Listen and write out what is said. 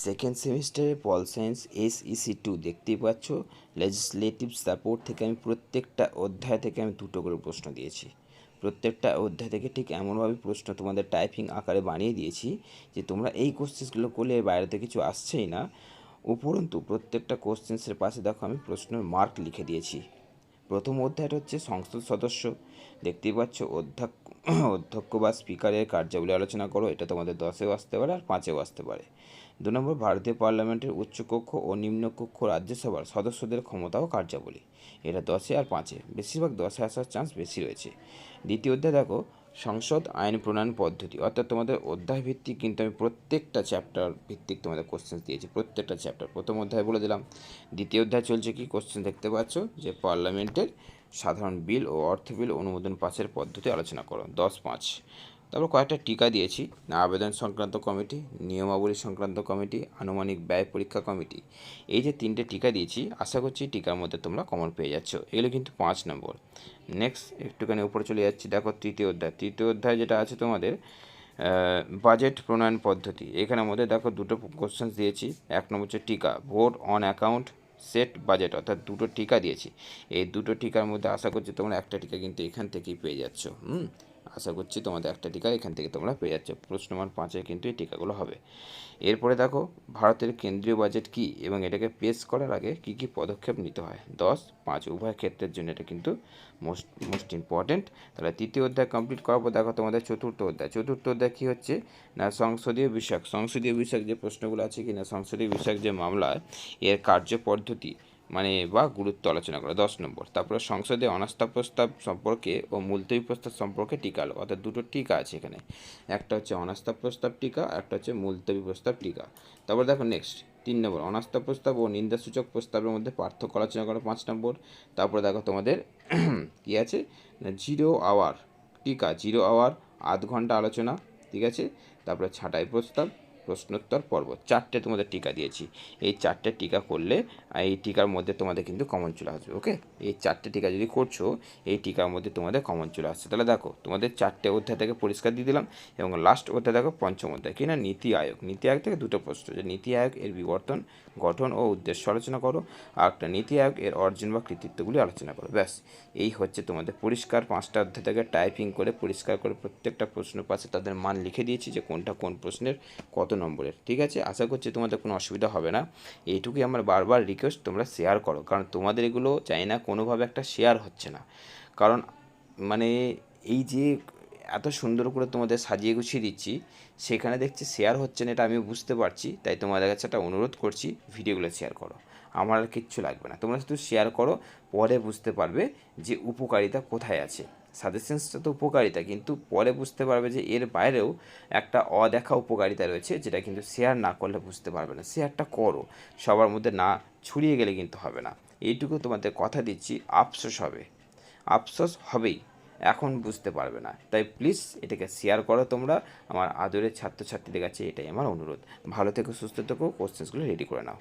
Second সেমিস্টারে pol science SEC2 দেখতেই পাচ্ছ। লেজিসলেটিভ সাপোর্ট থেকে আমি প্রত্যেকটা অধ্যায় থেকে আমি দুটো করে প্রশ্ন দিয়েছি। প্রত্যেকটা অধ্যায় থেকে ঠিক এমনভাবে প্রশ্ন তোমাদের টাইপিং আকারে বানিয়ে দিয়েছি যে তোমরা এই কোশ্চেন্সগুলো করলে এর বাইরেতে কিছু আসছেই না। উপরন্তু প্রত্যেকটা কোশ্চেন্সের পাশে দেখো আমি প্রশ্নের মার্ক লিখে দিয়েছি। প্রথম অধ্যায়টা হচ্ছে সংসদ সদস্য, দেখতেই পাচ্ছ অধ্যক্ষ বা স্পিকারের কার্যাবলী আলোচনা করো। এটা তোমাদের 10এও আসতে পারে আর 5এও আসতে পারে। 2 নম্বর, ভারতীয় পার্লামেন্টের উচ্চকক্ষ ও নিম্নকক্ষ রাজ্যসভার সদস্যদের ক্ষমতা ও কার্যাবলী। এটা 10এ আর 5এ, বেশিরভাগ 10এ আসার চান্স বেশি রয়েছে। দ্বিতীয় অধ্যায় দেখো সংসদ আইন প্রণয়ন পদ্ধতি, অর্থাৎ তোমাদের অধ্যায় ভিত্তিক কিন্তু আমি প্রত্যেকটা চ্যাপ্টার ভিত্তিক তোমাদের কোশ্চেন দিয়েছি। প্রত্যেকটা চ্যাপ্টার প্রথম অধ্যায় বলে দিলাম। দ্বিতীয় অধ্যায় চলছে কি কোশ্চেন দেখতে পাচ্ছ যে পার্লামেন্টের সাধারণ বিল ও অর্থ বিল অনুমোদন পাসের পদ্ধতি আলোচনা করো, 10-5। তারপর কয়েকটা টিকা দিয়েছি, আবেদন সংক্রান্ত কমিটি, নিয়মাবলী সংক্রান্ত কমিটি, আনুমানিক ব্যয় পরীক্ষা কমিটি। এই যে 3টে টিকা দিয়েছি, আশা করছি টিকার মধ্যে তোমরা কমন পেয়ে যাচ্ছ। এগুলো কিন্তু 5 নম্বর। নেক্সট একটুখানি উপরে চলে যাচ্ছি, দেখো তৃতীয় অধ্যায় যেটা আছে তোমাদের বাজেট প্রণয়ন পদ্ধতি। এখানের মধ্যে দেখো দুটো কোশ্চেন দিয়েছি। 1 নম্বর হচ্ছে টিকা, vote on account set budget, অর্থাৎ দুটো টিকা দিয়েছি। এই দুটো টিকার মধ্যে আশা করছি তোমরা একটা টিকা কিন্তু এখান থেকেই পেয়ে যাচ্ছ। আশা করছি তোমাদের একটা টিকা এখান থেকে তোমরা পেয়ে যাচ্ছ। প্রশ্ন নম্বর 5-এ কিন্তু এই টিকাগুলো হবে। এরপরে দেখো ভারতের কেন্দ্রীয় বাজেট কী এবং এটাকে পেশ করার আগে কী কী পদক্ষেপ নিতে হয়, 10-5 উভয় ক্ষেত্রের জন্য এটা কিন্তু মোস্ট ইম্পর্টেন্ট। তাহলে তৃতীয় অধ্যায় কমপ্লিট করার পর দেখো তোমাদের চতুর্থ অধ্যায় কী হচ্ছে না সংসদীয় বিষয়ক যে প্রশ্নগুলো আছে কি না সংসদীয় বিষয়ক যে মামলা এর কার্য পদ্ধতি মানে বা গুরুত্ব আলোচনা করা, 10 নম্বর। তারপরে সংসদে অনাস্থা প্রস্তাব সম্পর্কে ও মুলতবি প্রস্তাব সম্পর্কে টিকা আলো, অর্থাৎ দুটো টিকা আছে এখানে, একটা হচ্ছে অনাস্থা প্রস্তাব টিকা, একটা হচ্ছে মুলতবি প্রস্তাব টিকা। তারপর দেখো নেক্সট 3 নম্বর, অনাস্থা প্রস্তাব ও নিন্দাসূচক প্রস্তাবের মধ্যে পার্থক্য আলোচনা করো, 5 নম্বর। তারপরে দেখো তোমাদের কী আছে না 0 আওয়ার টিকা, 0 আওয়ার আধ ঘন্টা আলোচনা, ঠিক আছে। তারপরে ছাঁটাই প্রস্তাব, প্রশ্নোত্তর পর্ব, 4টে তোমাদের টিকা দিয়েছি। এই 4টে টিকা করলে এই টিকার মধ্যে তোমাদের কিন্তু কমন চলে আসবে। ওকে, এই 4টে টিকা যদি করছো এই টিকার মধ্যে তোমাদের কমন চলে আসছে। তাহলে দেখো তোমাদের 4টে অধ্যায় থেকে পরিষ্কার দিয়ে দিলাম। এবং লাস্ট অধ্যায় দেখো পঞ্চম অধ্যায় কি না নীতি আয়োগ থেকে দুটো প্রশ্ন, যে নীতি আয়োগ এর বিবর্তন, গঠন ও উদ্দেশ্য আলোচনা করো, আর একটা নীতি আয়োগ এর অর্জন বা কৃতিত্বগুলি আলোচনা করো। ব্যাস, এই হচ্ছে তোমাদের পরিষ্কার 5টা অধ্যায় থেকে টাইপিং করে পরিষ্কার করে প্রত্যেকটা প্রশ্ন পাশে তাদের মান লিখে দিয়েছি যে কোনটা কোন প্রশ্নের কত নম্বরের। ঠিক আছে, আশা করছি তোমাদের কোনো অসুবিধা হবে না। এইটুকুই আমার বারবার রিকোয়েস্ট, তোমরা শেয়ার করো, কারণ তোমাদের এগুলো চাই না কোনোভাবে একটা শেয়ার হচ্ছে না। কারণ মানে এই যে এত সুন্দর করে তোমাদের সাজিয়ে গুছিয়ে দিচ্ছি সেখানে দেখছি শেয়ার হচ্ছে না, এটা আমিও বুঝতে পারছি। তাই তোমাদের কাছে একটা অনুরোধ করছি, ভিডিওগুলো শেয়ার করো। আমার আর কিচ্ছু লাগবে না, তোমরা শুধু শেয়ার করো, পরে বুঝতে পারবে যে উপকারিতা কোথায় আছে। সাজেশনসটা তো উপকারিতা, কিন্তু পরে বুঝতে পারবে যে এর বাইরেও একটা অদেখা উপকারিতা রয়েছে, যেটা কিন্তু শেয়ার না করলে বুঝতে পারবে না। শেয়ারটা করো, সবার মধ্যে না ছড়িয়ে গেলে কিন্তু হবে না। এইটুকু তোমাদের কথা দিচ্ছি, আফসোস হবেই, এখন বুঝতে পারবে না। তাই প্লিজ এটাকে শেয়ার করো তোমরা, আমার আদরের ছাত্রছাত্রীদের কাছে এটাই আমার অনুরোধ। ভালো থেকো, সুস্থ থেকো, কোশ্চেন্সগুলো রেডি করে নাও।